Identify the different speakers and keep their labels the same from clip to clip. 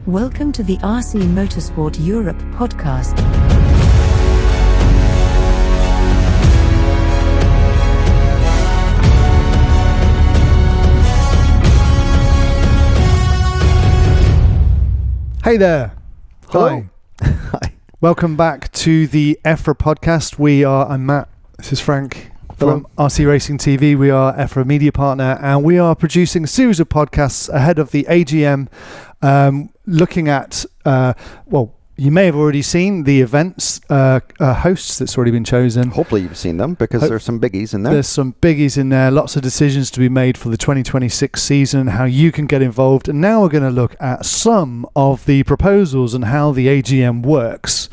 Speaker 1: Welcome to the RC Motorsport Europe podcast.
Speaker 2: Hey there.
Speaker 3: Hello.
Speaker 2: Hi.
Speaker 3: Hi.
Speaker 2: Welcome back to the EFRA podcast. I'm Matt. This is Frank from RC Racing TV. We are EFRA media partner, and we are producing a series of podcasts ahead of the AGM, looking at, you may have already seen the event's hosts that's already been chosen.
Speaker 3: Hopefully you've seen them, because there's some biggies in there.
Speaker 2: There's some biggies in there, lots of decisions to be made for the 2026 season, how you can get involved. And now we're going to look at some of the proposals and how the AGM works,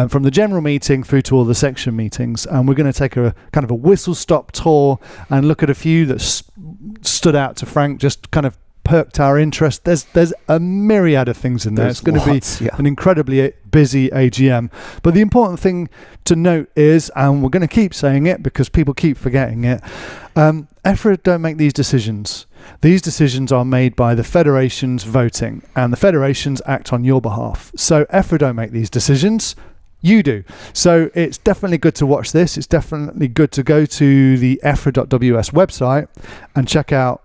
Speaker 2: from the general meeting through to all the section meetings. And we're going to take a kind of a whistle-stop tour and look at a few that stood out to Frank, just kind of perked our interest. There's a myriad of things in there. It's going to be an incredibly busy AGM. But the important thing to note is, and we're going to keep saying it because people keep forgetting it, EFRA don't make these decisions. These decisions are made by the federations voting, and the federations act on your behalf. So EFRA don't make these decisions. You do. So it's definitely good to watch this. It's definitely good to go to the EFRA.ws website and check out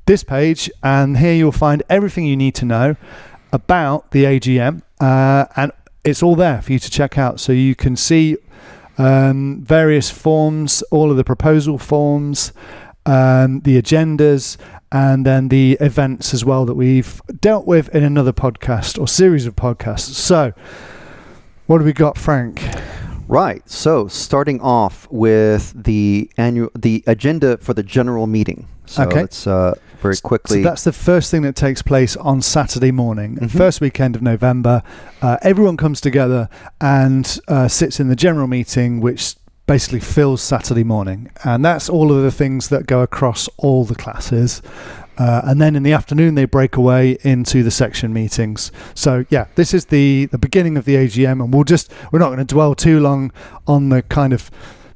Speaker 2: this page, and here you'll find everything you need to know about the AGM, and it's all there for you to check out. So you can see various forms, all of the proposal forms, the agendas, and then the events as well that we've dealt with in another podcast or series of podcasts. So what do we got, Frank?
Speaker 3: Right. So starting off with the agenda for the general meeting. So let's very quickly.
Speaker 2: So that's the first thing that takes place on Saturday morning, first weekend of November. Everyone comes together and sits in the general meeting, which basically fills Saturday morning. And that's all of the things that go across all the classes. And then in the afternoon, they break away into the section meetings. So yeah, this is the beginning of the AGM, and we're not going to dwell too long on the kind of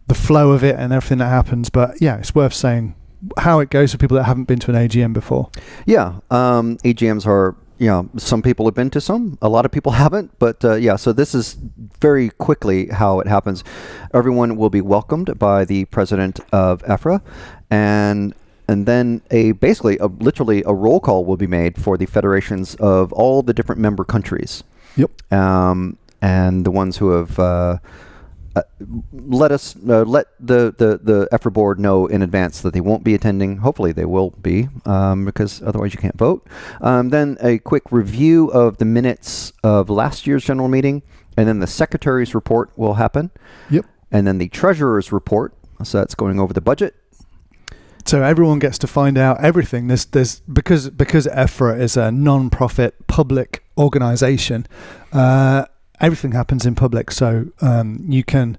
Speaker 2: the flow of it and everything that happens. But yeah, it's worth saying how it goes for people that haven't been to an AGM before.
Speaker 3: Yeah, AGMs are, some people have been to some, a lot of people haven't, but so this is very quickly how it happens. Everyone will be welcomed by the president of EFRA, and then literally a roll call will be made for the federations of all the different member countries.
Speaker 2: Yep.
Speaker 3: And the ones who have let the EFRA board know in advance that they won't be attending. Hopefully they will be, because otherwise you can't vote. Then a quick review of the minutes of last year's general meeting, and then the secretary's report will happen.
Speaker 2: Yep. And
Speaker 3: then the treasurer's report. So that's going over the budget.
Speaker 2: So everyone gets to find out everything. There's because EFRA is a non-profit public organisation. Everything happens in public, so you can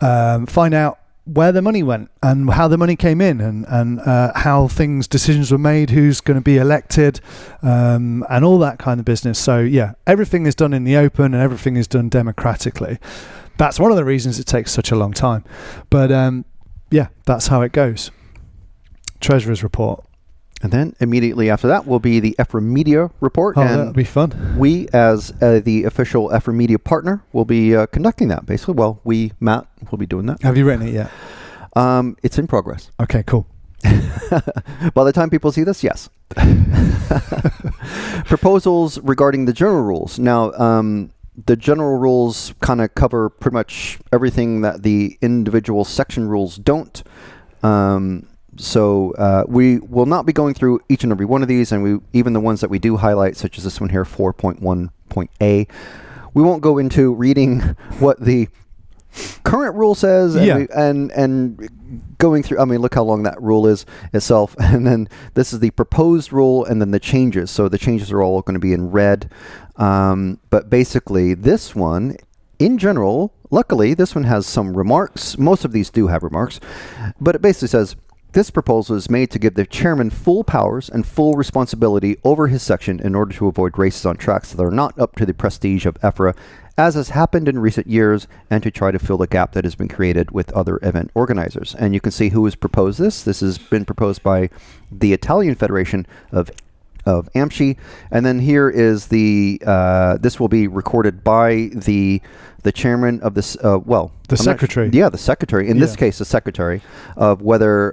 Speaker 2: find out where the money went and how the money came in, and how decisions were made, who's going to be elected, and all that kind of business. So yeah, everything is done in the open and everything is done democratically. That's one of the reasons it takes such a long time. But yeah, that's how it goes. Treasurer's report.
Speaker 3: And then immediately after that will be the EFRA Media report.
Speaker 2: Oh,
Speaker 3: and
Speaker 2: that'll be fun.
Speaker 3: We, as the official EFRA Media partner, will be conducting that, basically. Well, Matt, will be doing that.
Speaker 2: Have you written it yet?
Speaker 3: It's in progress.
Speaker 2: Okay, cool.
Speaker 3: By the time people see this, yes. Proposals regarding the general rules. Now, the general rules kind of cover pretty much everything that the individual section rules don't. So we will not be going through each and every one of these, and even the ones that we do highlight, such as this one here, 4.1.A. We won't go into reading what the current rule says, and going through. I mean, look how long that rule is itself, and then this is the proposed rule, and then the changes. So the changes are all going to be in red. But basically, this one, in general, luckily, this one has some remarks. Most of these do have remarks, but it basically says, this proposal is made to give the chairman full powers and full responsibility over his section in order to avoid races on tracks that are not up to the prestige of EFRA, as has happened in recent years, and to try to fill the gap that has been created with other event organizers. And you can see who has proposed this. This has been proposed by the Italian Federation of of AMSHI. And then here is the this will be recorded by the chairman of this
Speaker 2: the secretary.
Speaker 3: The secretary, in this case the secretary, of whether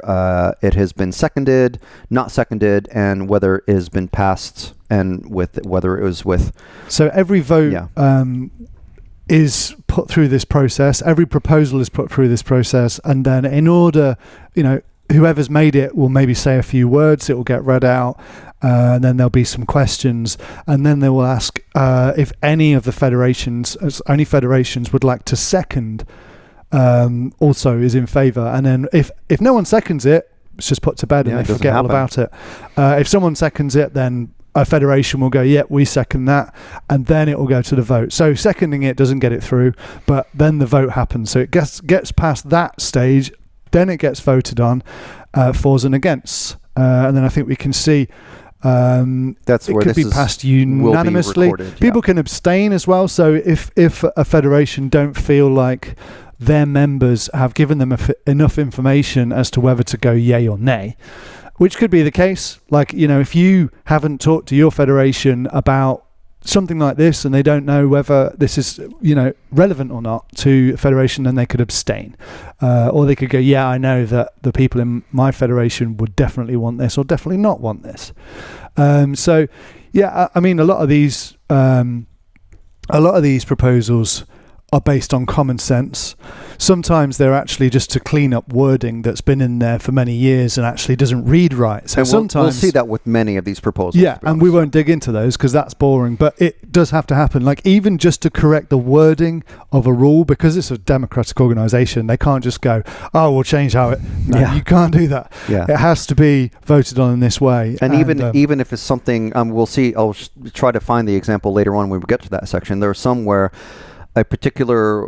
Speaker 3: it has been seconded, not seconded, and whether it has been passed, and whether it was with.
Speaker 2: So every vote is put through this process, every proposal is put through this process, and then in order, whoever's made it will maybe say a few words, it will get read out, and then there'll be some questions, and then they will ask if any of the federations, only federations would like to second, also is in favour. And then if no one seconds it, it's just put to bed and they forget all about it. If someone seconds it, then a federation will go, we second that, and then it will go to the vote. So seconding it doesn't get it through, but then the vote happens. So it gets past that stage, then it gets voted on, fors and against. And then I think we can see
Speaker 3: that's
Speaker 2: it
Speaker 3: where
Speaker 2: could be passed unanimously. People can abstain as well. So if a federation don't feel like their members have given them enough information as to whether to go yay or nay, which could be the case. Like, if you haven't talked to your federation about something like this and they don't know whether this is, relevant or not to a federation, then they could abstain. Or they could go, I know that the people in my federation would definitely want this or definitely not want this. I mean, a lot of these proposals are based on common sense. Sometimes they're actually just to clean up wording that's been in there for many years and actually doesn't read right. So sometimes
Speaker 3: we'll see that with many of these proposals.
Speaker 2: Yeah, and we won't dig into those because that's boring. But it does have to happen. Like, even just to correct the wording of a rule, because it's a democratic organisation, they can't just go, we'll change how it. No, you can't do that. Yeah. It has to be voted on in this way.
Speaker 3: And even if it's something, we'll see. I'll try to find the example later on when we get to that section. There are some where a particular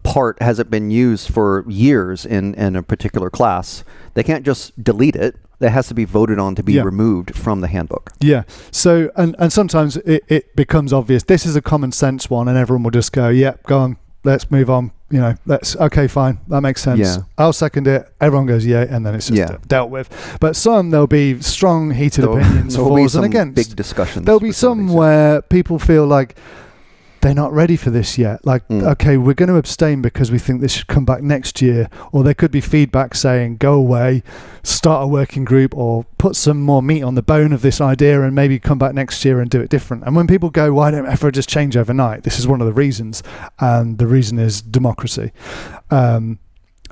Speaker 3: part hasn't been used for years in a particular class. They can't just delete it. It has to be voted on to be removed from the handbook. Yeah.
Speaker 2: So, and sometimes it becomes obvious. This is a common sense one, and everyone will just go, go on, let's move on. Okay, fine. That makes sense. Yeah. I'll second it. Everyone goes, and then it's just dealt with. But there'll be strong, heated opinions, fors and against.
Speaker 3: Big discussions.
Speaker 2: There'll be some where people feel like they're not ready for this yet. Like, okay, we're going to abstain because we think this should come back next year. Or there could be feedback saying, go away, start a working group, or put some more meat on the bone of this idea and maybe come back next year and do it different. And when people go, why don't EFRA just change overnight? This is one of the reasons. And the reason is democracy.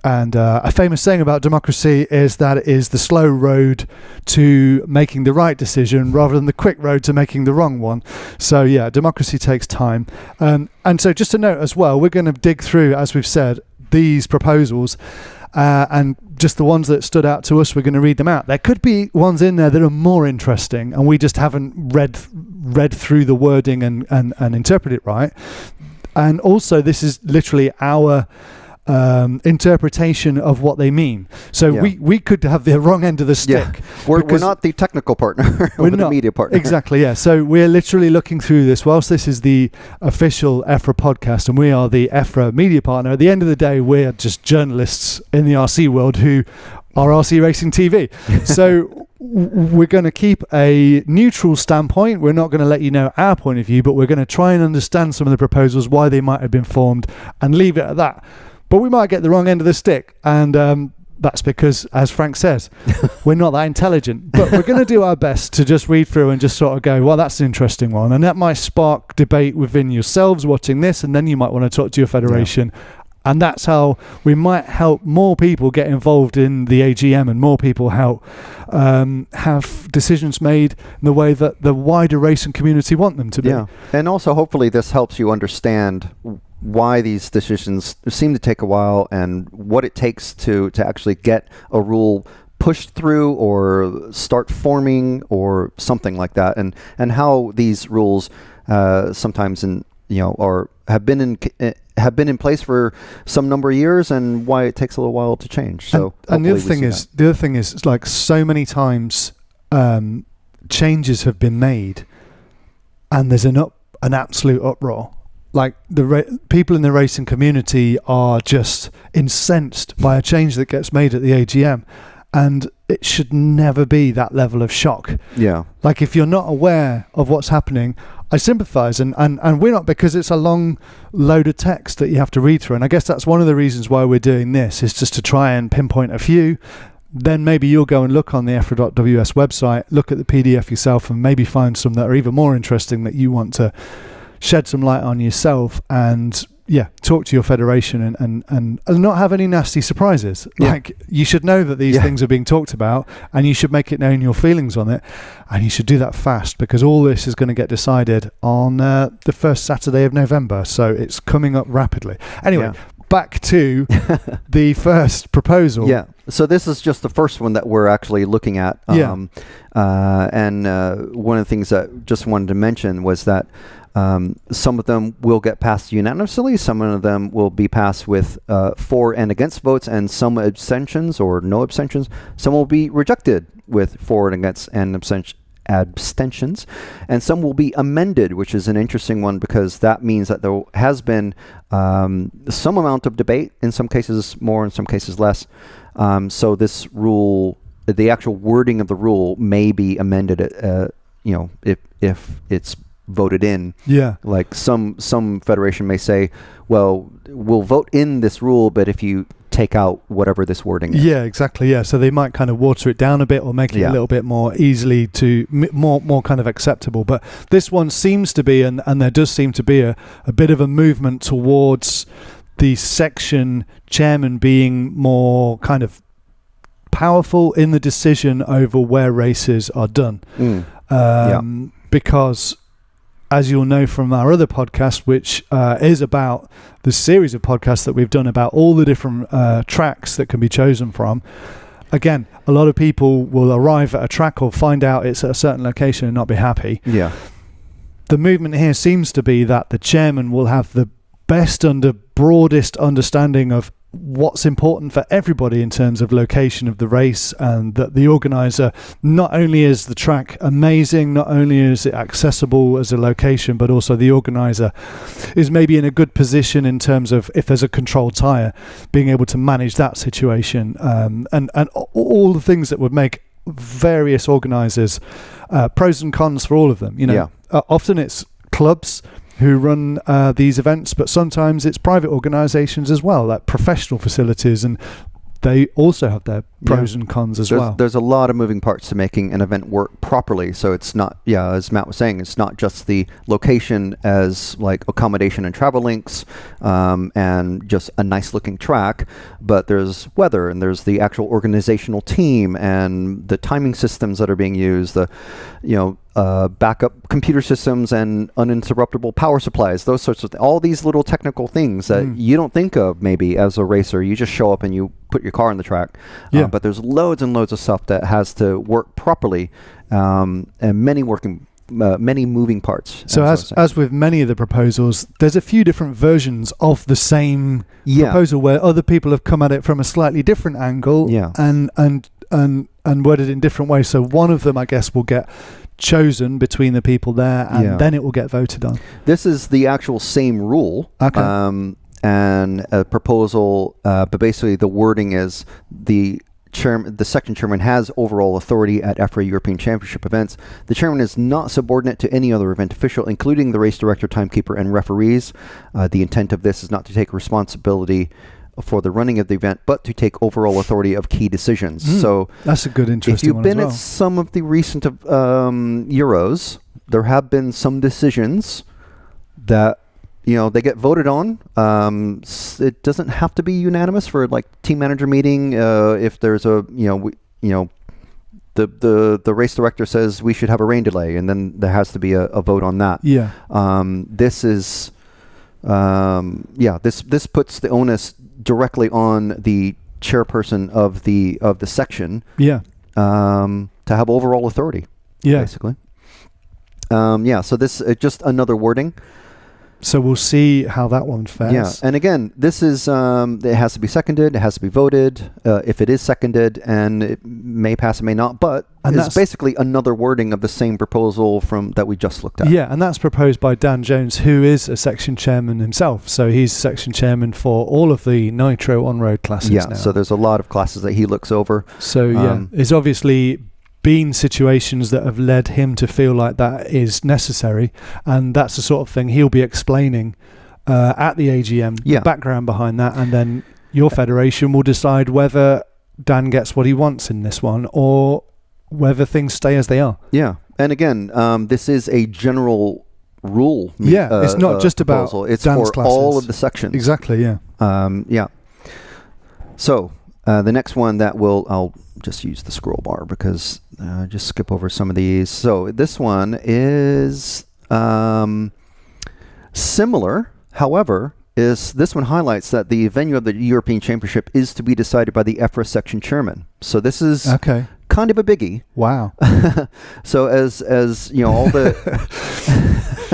Speaker 2: And a famous saying about democracy is that it is the slow road to making the right decision rather than the quick road to making the wrong one. So democracy takes time. And so just to note as well, we're going to dig through, as we've said, these proposals and just the ones that stood out to us, we're going to read them out. There could be ones in there that are more interesting and we just haven't read through the wording and interpret it right. And also, this is literally our interpretation of what they mean. So we could have the wrong end of the stick.
Speaker 3: We're not the technical partner. We're the media partner.
Speaker 2: Exactly, So we're literally looking through this. Whilst this is the official EFRA podcast and we are the EFRA media partner, at the end of the day, we're just journalists in the RC world who are RC Racing TV. So we're going to keep a neutral standpoint. We're not going to let you know our point of view, but we're going to try and understand some of the proposals, why they might have been formed, and leave it at that. But we might get the wrong end of the stick, and that's because, as Frank says, we're not that intelligent. But we're going to do our best to just read through and just sort of go, well, that's an interesting one. And that might spark debate within yourselves watching this, and then you might want to talk to your federation. And that's how we might help more people get involved in the AGM and more people help have decisions made in the way that the wider racing community want them to be.
Speaker 3: Yeah, and also hopefully this helps you understand why these decisions seem to take a while and what it takes to actually get a rule pushed through or start forming or something like that, and how these rules sometimes have been in place for some number of years and why it takes a little while to change. So
Speaker 2: and the other thing is like so many times changes have been made and there's an absolute uproar. Like people in the racing community are just incensed by a change that gets made at the AGM, And it should never be that level of shock.
Speaker 3: Yeah.
Speaker 2: Like, if you're not aware of what's happening, I sympathise, and we're not, because it's a long load of text that you have to read through. And I guess that's one of the reasons why we're doing this, is just to try and pinpoint a few. Then maybe you'll go and look on the EFRA.ws website, look at the PDF yourself, and maybe find some that are even more interesting that you want to shed some light on yourself, and talk to your federation and not have any nasty surprises. Like, you should know that these things are being talked about, and you should make it known your feelings on it, and you should do that fast, because all this is going to get decided on the first Saturday of November, so it's coming up rapidly. Anyway, back to the first proposal.
Speaker 3: Yeah. So this is just the first one that we're actually looking at. And one of the things that just wanted to mention was that some of them will get passed unanimously. Some of them will be passed with for and against votes, and some abstentions or no abstentions. Some will be rejected with for and against and abstentions, and some will be amended, which is an interesting one, because that means that there has been some amount of debate, in some cases more, in some cases less. So this rule, the actual wording of the rule, may be amended, if it's voted in. Like some federation may say, well, we'll vote in this rule, but if you take out whatever this wording is.
Speaker 2: Exactly. So they might kind of water it down a bit, or make it a little bit more easily to more kind of acceptable. But this one seems to be, and there does seem to be a bit of a movement towards the section chairman being more kind of powerful in the decision over where races are done. Because, as you'll know from our other podcast, which is about the series of podcasts that we've done about all the different tracks that can be chosen from, again, a lot of people will arrive at a track or find out it's at a certain location and not be happy. The movement here seems to be that the chairman will have the best and the broadest understanding of what's important for everybody in terms of location of the race, and that the organizer, not only is the track amazing, not only is it accessible as a location, but also the organizer is maybe in a good position in terms of, if there's a controlled tire, being able to manage that situation, and all the things that would make various organizers pros and cons for all of them. Often it's clubs who run these events, but sometimes it's private organisations as well, like professional facilities, and they also have their pros and cons as well.
Speaker 3: There's a lot of moving parts to making an event work properly. So it's not, as Matt was saying, it's not just the location as like accommodation and travel links, and just a nice looking track, but there's weather, and there's the actual organizational team, and the timing systems that are being used, the backup computer systems and uninterruptible power supplies, those sorts of all these little technical things that you don't think of maybe as a racer. You just show up and you put your car on the track. But there's loads and loads of stuff that has to work properly, and many moving parts.
Speaker 2: So as with many of the proposals, there's a few different versions of the same proposal, where other people have come at it from a slightly different angle, and worded in different ways. So one of them, I guess, will get chosen between the people there, and then it will get voted on.
Speaker 3: This is the actual same rule. And a proposal, but basically the wording is the section chairman has overall authority at EFRA European Championship events. The chairman is not subordinate to any other event official, including the race director, timekeeper, and referees. The intent of this is not to take responsibility for the running of the event, but to take overall authority of key decisions. So
Speaker 2: that's a good, interesting one.
Speaker 3: If you've been at some of the recent Euros, there have been some decisions that they get voted on. It doesn't have to be unanimous for like team manager meeting. If there's a the race director says we should have a rain delay, and then there has to be a vote on that. This is this puts the onus directly on the chairperson of the section to have overall authority, basically. So this is just another wording.
Speaker 2: So we'll see how that one fares.
Speaker 3: Yeah, and again, this is it has to be seconded, it has to be voted. If it is seconded, and it may pass, it may not. But it's basically another wording of the same proposal that we just looked at.
Speaker 2: Yeah, and that's proposed by Dan Jones, who is a section chairman himself. So he's section chairman for all of the Nitro on-road classes now.
Speaker 3: So there's a lot of classes that he looks over.
Speaker 2: So there's obviously been situations that have led him to feel like that is necessary, and that's the sort of thing he'll be explaining at the AGM, the background behind that, and then your federation will decide whether Dan gets what he wants in this one or whether things stay as they are.
Speaker 3: Yeah, and again, this is a general rule.
Speaker 2: It's not just about
Speaker 3: it's
Speaker 2: Dan's
Speaker 3: for
Speaker 2: classes.
Speaker 3: all of the sections.
Speaker 2: Exactly. Yeah.
Speaker 3: So the next one that I'll just use the scroll bar because just skip over some of these. So this one is similar. However, this one highlights that the venue of the European Championship is to be decided by the EFRA section chairman. So this is kind of a biggie.
Speaker 2: Wow.
Speaker 3: So as you know, all the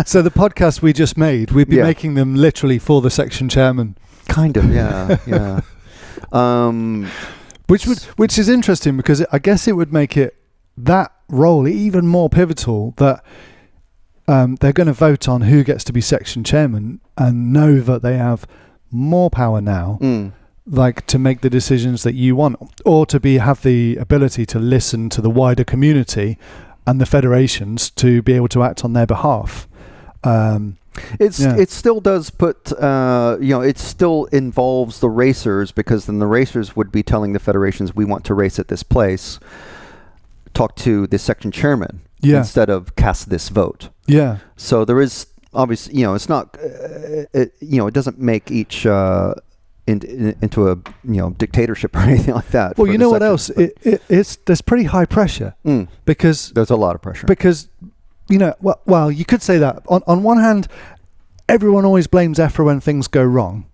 Speaker 2: so the podcast we just made, we'd be making them literally for the section chairman.
Speaker 3: Kind of, yeah.
Speaker 2: Which is interesting because I guess it would make that role even more pivotal that they're going to vote on who gets to be section chairman and know that they have more power now, like to make the decisions that you want, or to have the ability to listen to the wider community and the federations to be able to act on their behalf. It
Speaker 3: still does put, it still involves the racers, because then the racers would be telling the federations, we want to race at this place, talk to the section chairman instead of cast this vote. Yeah. So there is obviously, it's not, it doesn't make each into a dictatorship or anything like that.
Speaker 2: Well, you know what else? There's pretty high pressure because
Speaker 3: there's a lot of pressure
Speaker 2: because. Well, you could say that. On one hand, everyone always blames EFRA when things go wrong,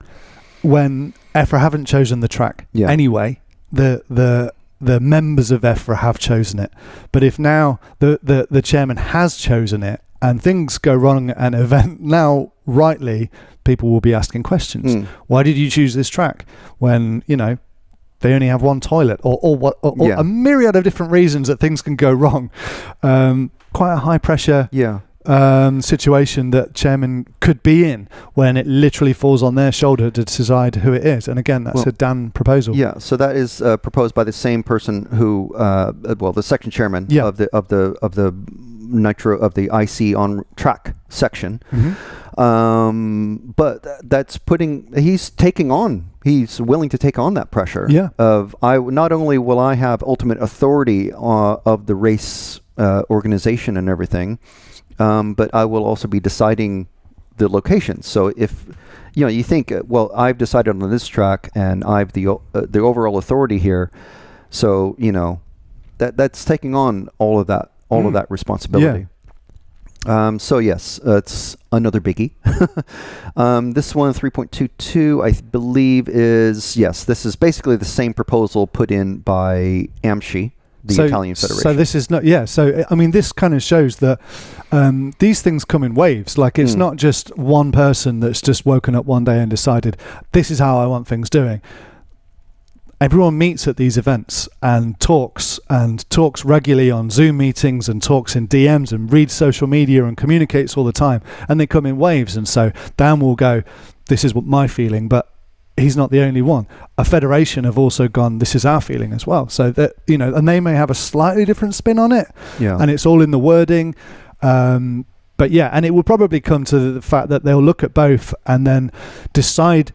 Speaker 2: when EFRA haven't chosen the track. Yeah. Anyway, the members of EFRA have chosen it. But if now the chairman has chosen it and things go wrong at an event, now rightly people will be asking questions. Why did you choose this track when they only have one toilet, or a myriad of different reasons that things can go wrong? Quite a high pressure situation that chairman could be in when it literally falls on their shoulder to decide who it is. And again, that's a Dan proposal. Yeah,
Speaker 3: so that is proposed by the same person who, the section chairman of the Nitro of the IC on track section. But that's he's willing to take on that pressure. Not only will I have ultimate authority of the race organization and everything, but I will also be deciding the locations. So if you think, I've decided on this track and I've the overall authority here, so that's taking on all of that responsibility. So yes, it's another biggie. This one, 3.22, I believe this is basically the same proposal put in by AMSCI, the Italian Federation.
Speaker 2: So this is not, so I mean, this kind of shows that these things come in waves. Like it's not just one person that's just woken up one day and decided, this is how I want things doing. Everyone meets at these events and talks regularly on Zoom meetings and talks in DMs and reads social media and communicates all the time, and they come in waves. And so Dan will go, this is what my feeling, but he's not the only one. A federation have also gone, this is our feeling as well. So that, and they may have a slightly different spin on it. Yeah. And it's all in the wording. But and it will probably come to the fact that they'll look at both and then decide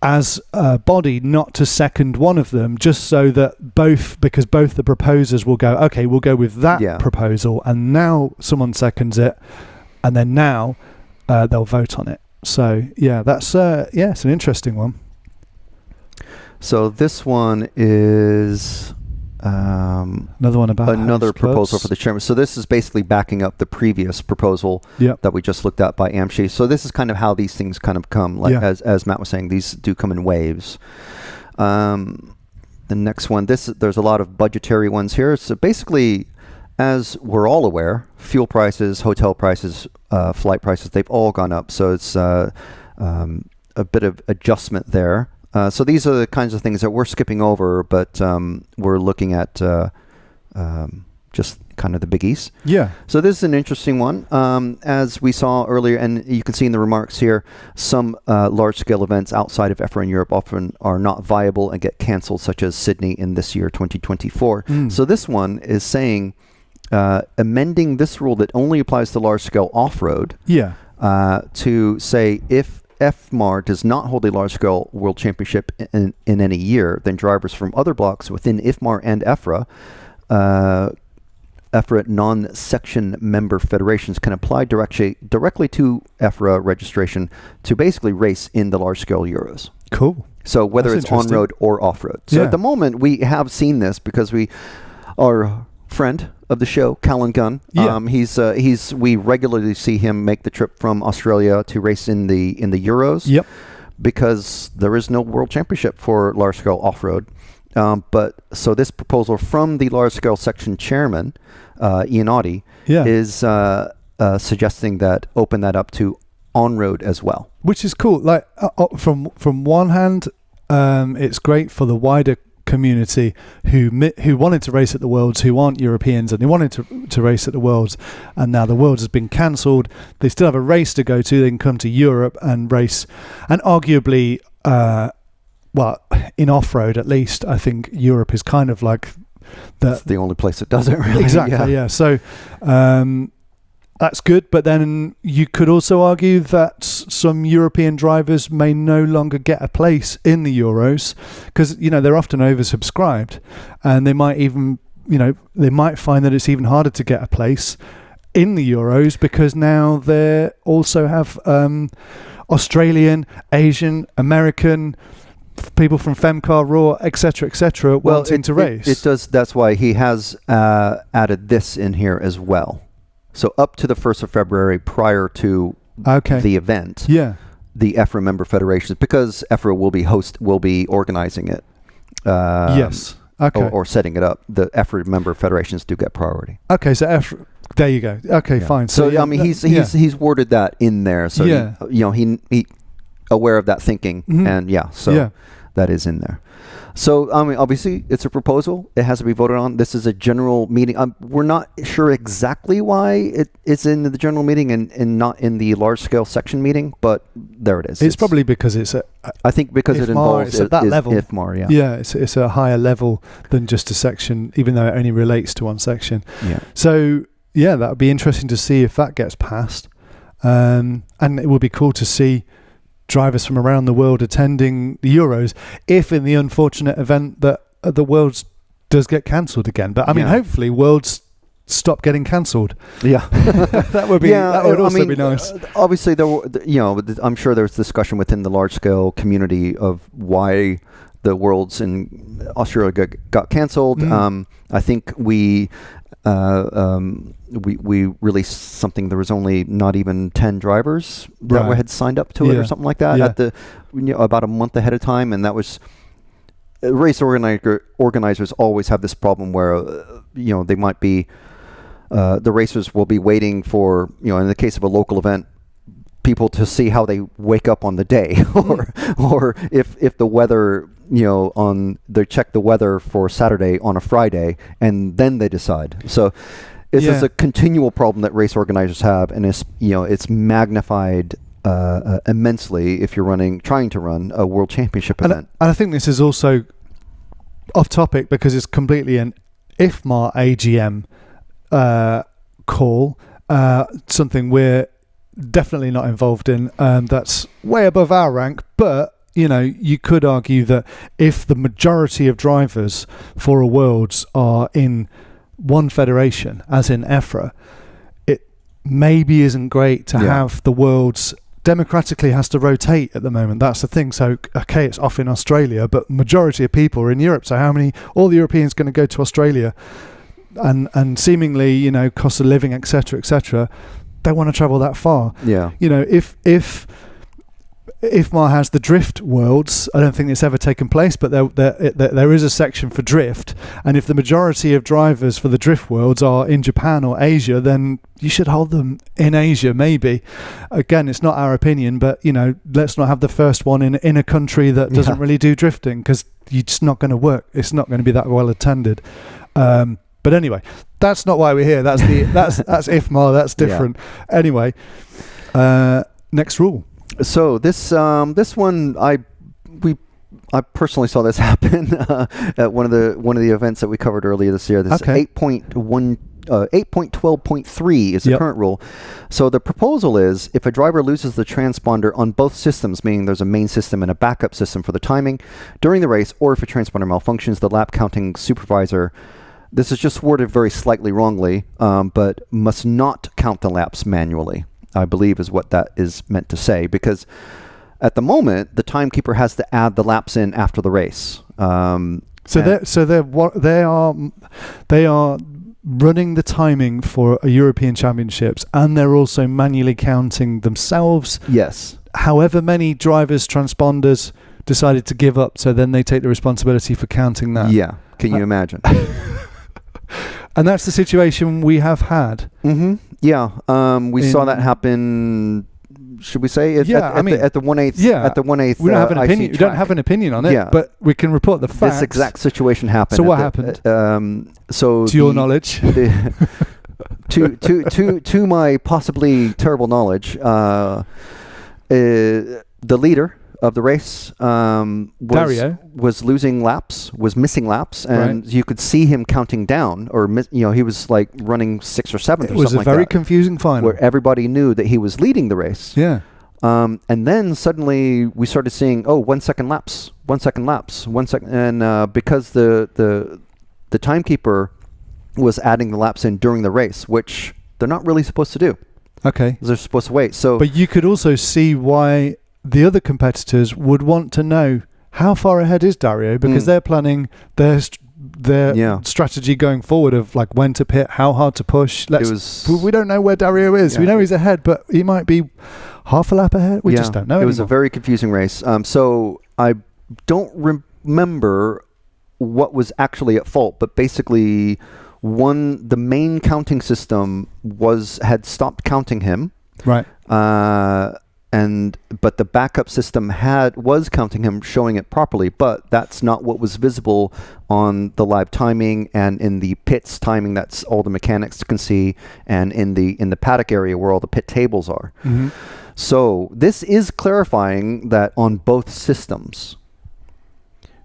Speaker 2: as a body not to second one of them, just so that because both the proposers will go, okay, we'll go with that proposal, and now someone seconds it, and then now they'll vote on it. So that's it's an interesting one.
Speaker 3: So this one is
Speaker 2: another one about
Speaker 3: another proposal for the chairman. So this is basically backing up the previous proposal that we just looked at by AMSCI. So this is kind of how these things kind of come, like as Matt was saying, these do come in waves. The next one, there's a lot of budgetary ones here. So basically, as we're all aware, fuel prices, hotel prices, flight prices, they've all gone up. So it's a bit of adjustment there. So these are the kinds of things that we're skipping over, but we're looking at just kind of the biggies.
Speaker 2: Yeah.
Speaker 3: So this is an interesting one. As we saw earlier, and you can see in the remarks here, some large-scale events outside of EFRA in Europe often are not viable and get cancelled, such as Sydney in this year, 2024. So this one is saying, amending this rule that only applies to large-scale off-road to say if EFMAR does not hold a large-scale world championship in any year, then drivers from other blocks within IFMAR and EFRA, EFRA non-section member federations can apply directly to EFRA registration to basically race in the large-scale Euros.
Speaker 2: Cool.
Speaker 3: So whether it's on-road or off-road. So at the moment, we have seen this because our friend of the show, Callan Gunn, we regularly see him make the trip from Australia to race in the Euros.
Speaker 2: Yep.
Speaker 3: Because there is no world championship for large-scale off-road. But so this proposal from the large-scale section chairman, Ian Audie, is suggesting that open that up to on-road as well.
Speaker 2: Which is cool. Like from one hand, it's great for the wider community who wanted to race at the Worlds, who aren't Europeans, and they wanted to race at the Worlds, and now the Worlds has been cancelled. They still have a race to go to. They can come to Europe and race, and arguably, in off-road at least, I think Europe is kind of like
Speaker 3: that's the only place that does it, really.
Speaker 2: Exactly, yeah. So that's good, but then you could also argue that some European drivers may no longer get a place in the Euros because, they're often oversubscribed, and they might even, they might find that it's even harder to get a place in the Euros because now they also have Australian, Asian, American, people from Femcar, Raw, etc., wanting to race.
Speaker 3: It does. That's why he has added this in here as well. So up to the 1st of February, prior to the event, the EFRA member federations, because EFRA will be organizing it. Or setting it up. The EFRA member federations do get priority.
Speaker 2: Okay, so EFRA. There you go. Okay, fine.
Speaker 3: So he's worded that in there. So he aware of that thinking, and that is in there. So obviously it's a proposal. It has to be voted on. This is a general meeting. We're not sure exactly why it's in the general meeting and not in the large scale section meeting, but there it is.
Speaker 2: It's probably because
Speaker 3: I think because
Speaker 2: IFMAR,
Speaker 3: it involves
Speaker 2: it's at that level.
Speaker 3: IFMAR,
Speaker 2: it's a higher level than just a section, even though it only relates to one section. So that would be interesting to see if that gets passed, and it would be cool to see drivers from around the world attending the Euros, if in the unfortunate event that the Worlds does get cancelled again. But hopefully Worlds stop getting cancelled. That would be also be nice.
Speaker 3: Obviously I'm sure there's discussion within the large scale community of why the Worlds in Australia got cancelled. I think we released something. There was only not even 10 drivers that had signed up to it or something like that at about a month ahead of time, and that was race organizers always have this problem where they might be the racers will be waiting for in the case of a local event, people to see how they wake up on the day, or if the weather, they check the weather for Saturday on a Friday, and then they decide. So this is a continual problem that race organizers have, and it's magnified immensely if you're trying to run a world championship event.
Speaker 2: And I think this is also off topic because it's completely an IFMAR AGM call, something we're definitely not involved in. That's way above our rank, but you could argue that if the majority of drivers for a Worlds are in one federation, as in EFRA, it maybe isn't great to have the Worlds democratically has to rotate at the moment. That's the thing. So it's off in Australia, but majority of people are in Europe. So all the Europeans going to go to Australia, and seemingly cost of living, etc., don't want to travel that far. If IFMA has the drift worlds. I don't think it's ever taken place, but there is a section for drift. And if the majority of drivers for the drift worlds are in Japan or Asia, then you should hold them in Asia, maybe. Again, it's not our opinion, but, let's not have the first one in a country that doesn't really do drifting, because it's not going to work. It's not going to be that well attended. But anyway, that's not why we're here. That's IFMA. That's different. Yeah. Anyway, next rule. So
Speaker 3: this one, I personally saw this happen at one of the events that we covered earlier this year. This 8.12.3 is the current rule. So the proposal is, if a driver loses the transponder on both systems, meaning there's a main system and a backup system for the timing during the race, or if a transponder malfunctions, the lap counting supervisor, this is just worded very slightly wrongly, but must not count the laps manually, I believe is what that is meant to say, because at the moment the timekeeper has to add the laps in after the race. They are running the timing for a European Championships, and they're also manually counting themselves.
Speaker 2: Yes. However many drivers' transponders decided to give up, so then they take the responsibility for counting that.
Speaker 3: Yeah. Can you imagine?
Speaker 2: And that's the situation we have had.
Speaker 3: Mm-hmm. Yeah. We saw that happen. Should we say at the 1/8?
Speaker 2: Yeah.
Speaker 3: At the 1/8.
Speaker 2: We don't have an opinion. We don't have an opinion on it. But we can report the facts.
Speaker 3: This exact situation happened.
Speaker 2: So what happened?
Speaker 3: To
Speaker 2: your knowledge.
Speaker 3: To my possibly terrible knowledge, the leader of the race was losing laps, was missing laps, and you could see him counting down, or he was like running 6th or 7th or something like that. It was a
Speaker 2: very confusing final
Speaker 3: where everybody knew that he was leading the race.
Speaker 2: Yeah.
Speaker 3: And then suddenly we started seeing 1 second laps, 1 second laps, 1 second, and because the timekeeper was adding the laps in during the race, which they're not really supposed to do.
Speaker 2: Okay.
Speaker 3: They're supposed to wait. So,
Speaker 2: but you could also see why the other competitors would want to know how far ahead is Dario, because they're planning their strategy going forward of like when to pit, how hard to push. We don't know where Dario is. We know he's ahead, but he might be half a lap ahead. We just don't know.
Speaker 3: It was a very confusing race. So I don't remember what was actually at fault, but basically the main counting system had stopped counting him.
Speaker 2: Right.
Speaker 3: But the backup system was counting him, showing it properly, but that's not what was visible on the live timing and in the pits timing. That's all the mechanics can see, and in the paddock area where all the pit tables are. Mm-hmm. So this is clarifying that on both systems.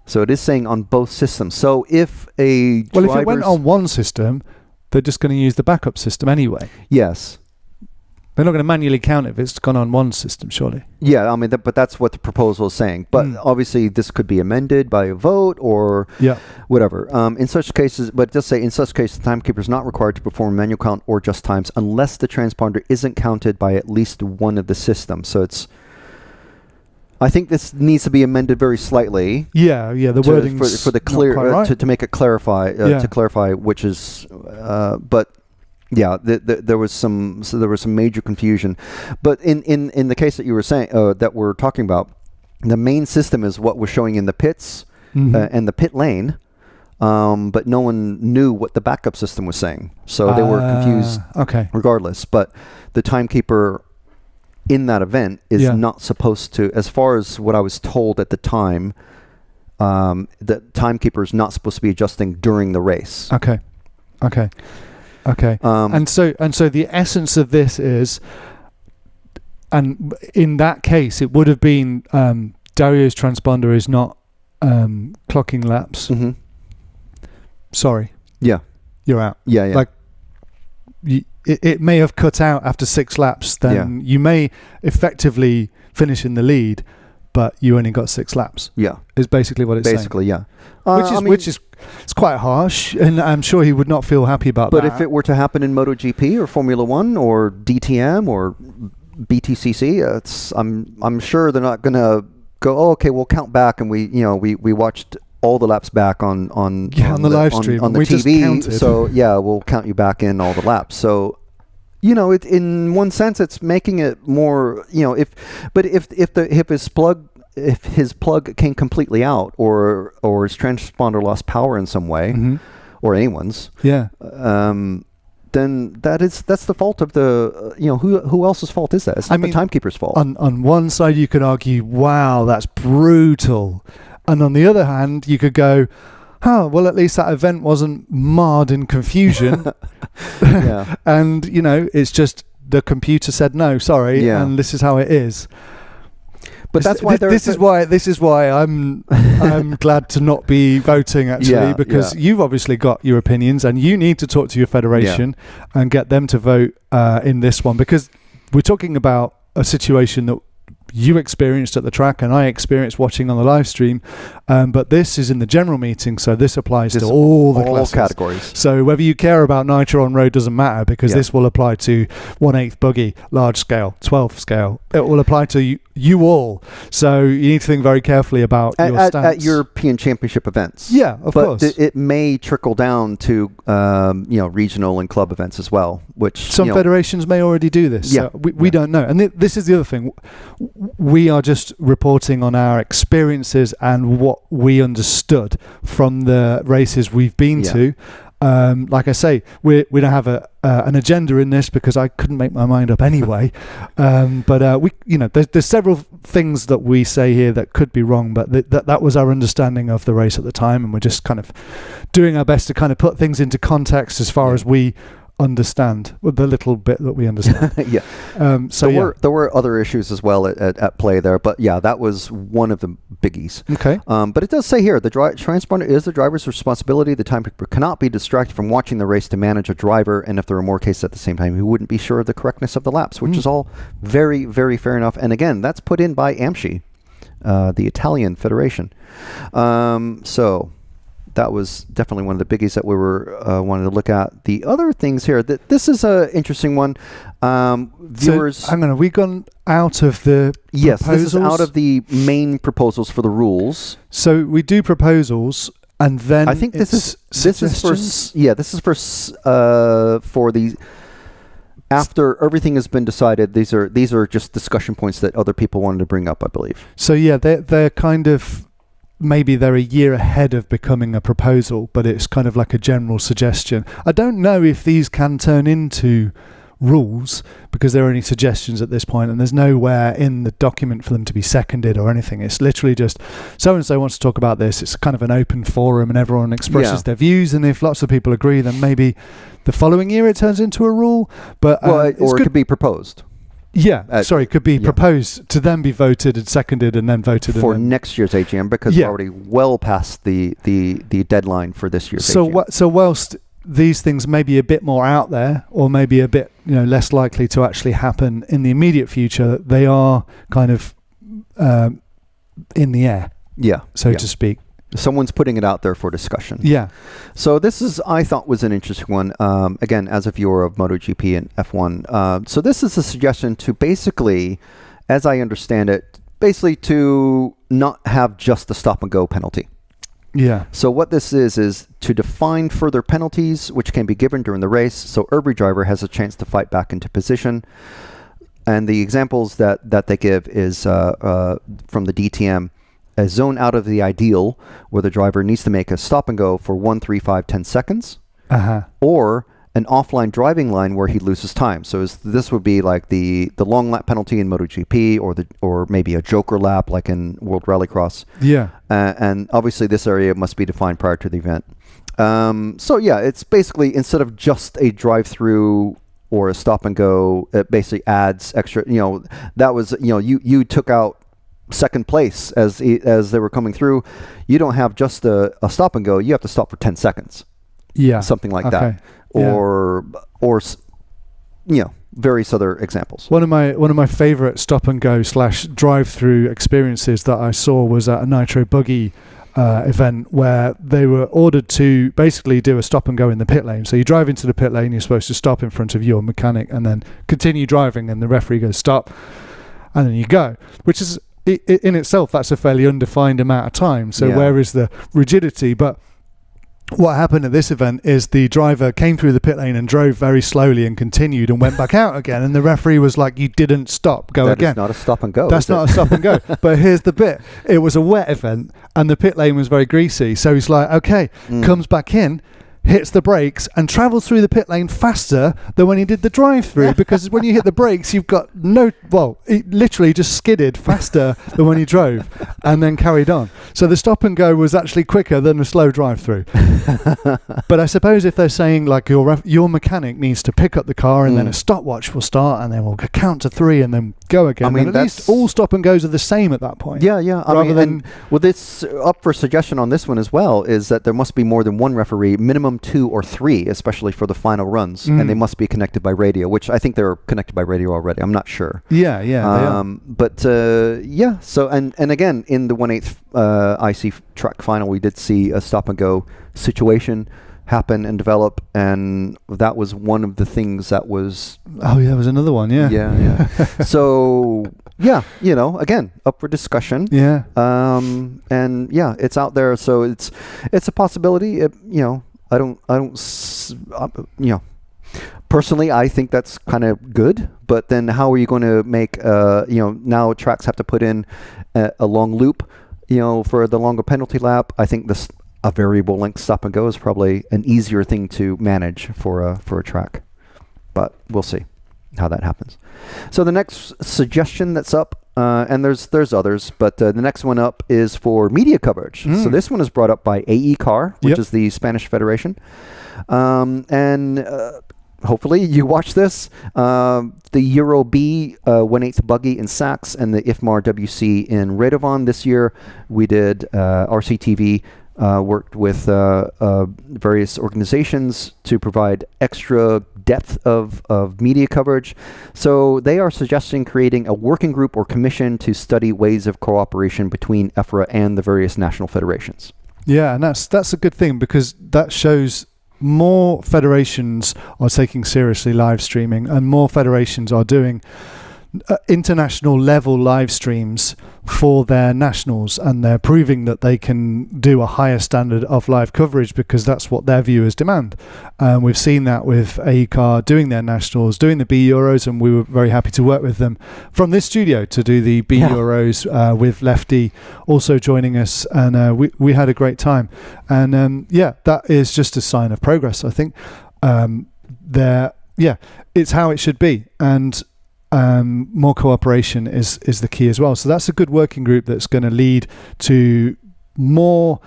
Speaker 3: So it is saying on both systems. So if if it
Speaker 2: went on one system, they're just going to use the backup system anyway.
Speaker 3: Yes.
Speaker 2: They're not going to manually count it if it's gone on one system, surely.
Speaker 3: Yeah, I mean, but that's what the proposal is saying. But obviously, this could be amended by a vote or whatever. In such cases, but it does say, in such cases, the timekeeper is not required to perform manual count or just times unless the transponder isn't counted by at least one of the systems. So I think this needs to be amended very slightly.
Speaker 2: Yeah, the wording
Speaker 3: for the clear to make it clarify to clarify which is, but. Yeah, there was some major confusion, but in the case that you were saying that we're talking about, the main system is what was showing in the pits and the pit lane, but no one knew what the backup system was saying, so they were confused.
Speaker 2: Okay.
Speaker 3: Regardless, but the timekeeper in that event is not supposed to, as far as what I was told at the time, the timekeeper is not supposed to be adjusting during the race.
Speaker 2: Okay. And so the essence of this is, and in that case, it would have been Dario's transponder is not clocking laps. Mm-hmm. Sorry.
Speaker 3: Yeah.
Speaker 2: You're out.
Speaker 3: Yeah.
Speaker 2: Like, it may have cut out after 6 laps. Then you may effectively finish in the lead, but you only got 6 laps.
Speaker 3: Yeah.
Speaker 2: Is basically what it's saying.
Speaker 3: Basically, yeah.
Speaker 2: Which is it's quite harsh, and I'm sure he would not feel happy about that.
Speaker 3: But if it were to happen in MotoGP or Formula One or DTM or BTCC, I'm sure they're not going to go, oh, okay, we'll count back, and we watched all the laps back on the live stream on the TV. So we'll count you back in all the laps. So in one sense, it's making it more, if his plug came completely out, or his transponder lost power in some way, or anyone's, then that's the fault of the, who else's fault is that? It's not the timekeeper's fault.
Speaker 2: On one side, you could argue, wow, that's brutal. And on the other hand, you could go, oh, well, at least that event wasn't marred in confusion. And, it's just the computer said, no, sorry, and this is how it is. But that's why this is why I'm glad to not be voting, actually, because you've obviously got your opinions and you need to talk to your federation and get them to vote in this one, because we're talking about a situation that you experienced at the track and I experienced watching on the live stream, but this is in the general meeting, so this applies to all the classes.
Speaker 3: Categories.
Speaker 2: So whether you care about nitro on road doesn't matter, because this will apply to 1/8 buggy, large scale, 12 scale. It will apply to you all. So you need to think very carefully about your stance.
Speaker 3: At European Championship events.
Speaker 2: Yeah, of course.
Speaker 3: But it may trickle down to regional and club events as well, which
Speaker 2: some federations may already do this.
Speaker 3: Yeah,
Speaker 2: so we don't know. And this is the other thing. We are just reporting on our experiences and what we understood from the races we've been to. Like I say, we don't have an agenda in this, because I couldn't make my mind up anyway. But there's several things that we say here that could be wrong, but that was our understanding of the race at the time, and we're just kind of doing our best to kind of put things into context as far as we understand, with the little bit that we understand. There were other issues as well at play there, but that was one of the biggies. Okay.
Speaker 3: But it does say here, the transponder is the driver's responsibility. The timekeeper cannot be distracted from watching the race to manage a driver, and if there were more cases at the same time, he wouldn't be sure of the correctness of the laps, which is all very, very fair enough. And again, that's put in by AMSCI, the Italian Federation. So that was definitely one of the biggies that we were wanted to look at. The other things here, this is an interesting one. Viewers,
Speaker 2: so, hang on, have we gone out of the
Speaker 3: Yes,
Speaker 2: proposals?
Speaker 3: This is out of the main proposals for the rules.
Speaker 2: So we do proposals, and then
Speaker 3: I think this is for the after everything has been decided. These are just discussion points that other people wanted to bring up, I believe.
Speaker 2: So they're kind of, maybe they're a year ahead of becoming a proposal, but it's kind of like a general suggestion. I don't know if these can turn into rules, because they're only suggestions at this point, and there's nowhere in the document for them to be seconded or anything. It's literally just so-and-so wants to talk about this. It's kind of an open forum and everyone expresses their views, and if lots of people agree, then maybe the following year it turns into a rule. But
Speaker 3: or it could be proposed.
Speaker 2: It could be proposed to then be voted and seconded and then voted
Speaker 3: for next year's AGM, because we're already well past the deadline for this year's AGM.
Speaker 2: So whilst these things may be a bit more out there, or maybe a bit less likely to actually happen in the immediate future, they are kind of in the air, so to speak.
Speaker 3: Someone's putting it out there for discussion. So this I thought was an interesting one. Again, as a viewer of MotoGP and F1. So this is a suggestion to basically, as I understand it, to not have just the stop and go penalty. So what this is to define further penalties which can be given during the race, so every driver has a chance to fight back into position. And the examples that they give is from the DTM. A zone out of the ideal, where the driver needs to make a stop and go for 1, 3, 5, 10 seconds, or an offline driving line where he loses time. So this would be like the long lap penalty in MotoGP, or maybe a joker lap like in World Rallycross. And obviously this area must be defined prior to the event. It's basically, instead of just a drive-through or a stop and go, it basically adds extra. That was you took out second place as they were coming through. You don't have just a stop and go. You have to stop for 10 seconds. Something like that. Or various other examples.
Speaker 2: One of my favorite stop and go / drive through experiences that I saw was at a Nitro Buggy event, where they were ordered to basically do a stop and go in the pit lane. So you drive into the pit lane, you're supposed to stop in front of your mechanic and then continue driving, and the referee goes stop, and then you go, which is in itself, that's a fairly undefined amount of time. So where is the rigidity? But what happened at this event is the driver came through the pit lane and drove very slowly and continued and went back out again. And the referee was like, you didn't stop, go again.
Speaker 3: That's not a stop and go.
Speaker 2: That's not a stop and go. But here's the bit. It was a wet event and the pit lane was very greasy. So he's like, okay, comes back in, hits the brakes and travels through the pit lane faster than when he did the drive-through, because when you hit the brakes, you've got it literally just skidded faster than when he drove and then carried on. So the stop and go was actually quicker than a slow drive-through. But I suppose if they're saying like your mechanic needs to pick up the car and then a stopwatch will start and then we'll count to 3 and then go again. I mean, at least all stop and goes are the same at that point.
Speaker 3: Yeah. This up for suggestion on this one as well is that there must be more than one referee, minimum 2 or 3, especially for the final runs, and they must be connected by radio, which I think they're connected by radio already. I'm not sure.
Speaker 2: Yeah, they are.
Speaker 3: But so and again in the 1/8 IC track final, we did see a stop and go situation happen and develop, and that was one of the things that was.
Speaker 2: Oh yeah, there was another one. Yeah.
Speaker 3: So again, up for discussion.
Speaker 2: Yeah.
Speaker 3: And it's out there, so it's a possibility. Personally, I think that's kind of good, but then how are you going to make, now tracks have to put in a long loop, for the longer penalty lap. I think a variable length stop and go is probably an easier thing to manage for a track, but we'll see how that happens. So the next suggestion that's up, and there's others, but the next one up is for media coverage. So this one is brought up by AECAR, which is the Spanish Federation. And hopefully you watch this. The Euro B 1/8 buggy in Sachs and the IFMAR WC in Radovan this year. We did RCTV. Worked with various organizations to provide extra depth of media coverage. So they are suggesting creating a working group or commission to study ways of cooperation between EFRA and the various national federations.
Speaker 2: Yeah, and that's a good thing, because that shows more federations are taking seriously live streaming, and more federations are doing international level live streams for their nationals, and they're proving that they can do a higher standard of live coverage because that's what their viewers demand. We've seen that with AECAR doing their nationals, doing the B Euros, and we were very happy to work with them from this studio to do the B Euros with Lefty also joining us, and we had a great time. And that is just a sign of progress, I think. It's how it should be, and more cooperation is the key as well. So that's a good working group that's going to lead to more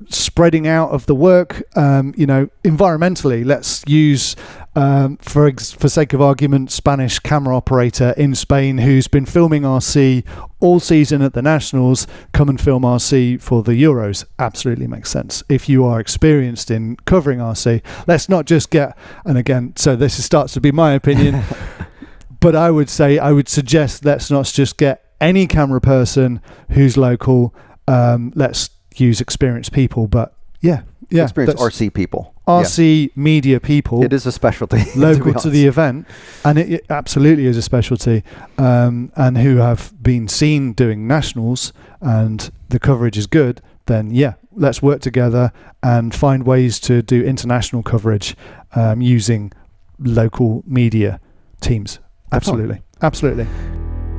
Speaker 2: spreading out of the work. Environmentally, let's use, for sake of argument, Spanish camera operator in Spain who's been filming RC all season at the Nationals, come and film RC for the Euros. Absolutely makes sense. If you are experienced in covering RC, let's not just get, and again, so this starts to be my opinion, but I would suggest let's not just get any camera person who's local. Let's use experienced people, but
Speaker 3: experienced RC people.
Speaker 2: RC media people.
Speaker 3: It is a specialty.
Speaker 2: Local to the event, and it absolutely is a specialty, and who have been seen doing nationals, and the coverage is good, then let's work together and find ways to do international coverage using local media teams. Absolutely.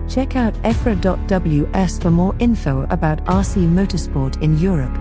Speaker 1: Check out EFRA.ws for more info about RC motorsport in Europe.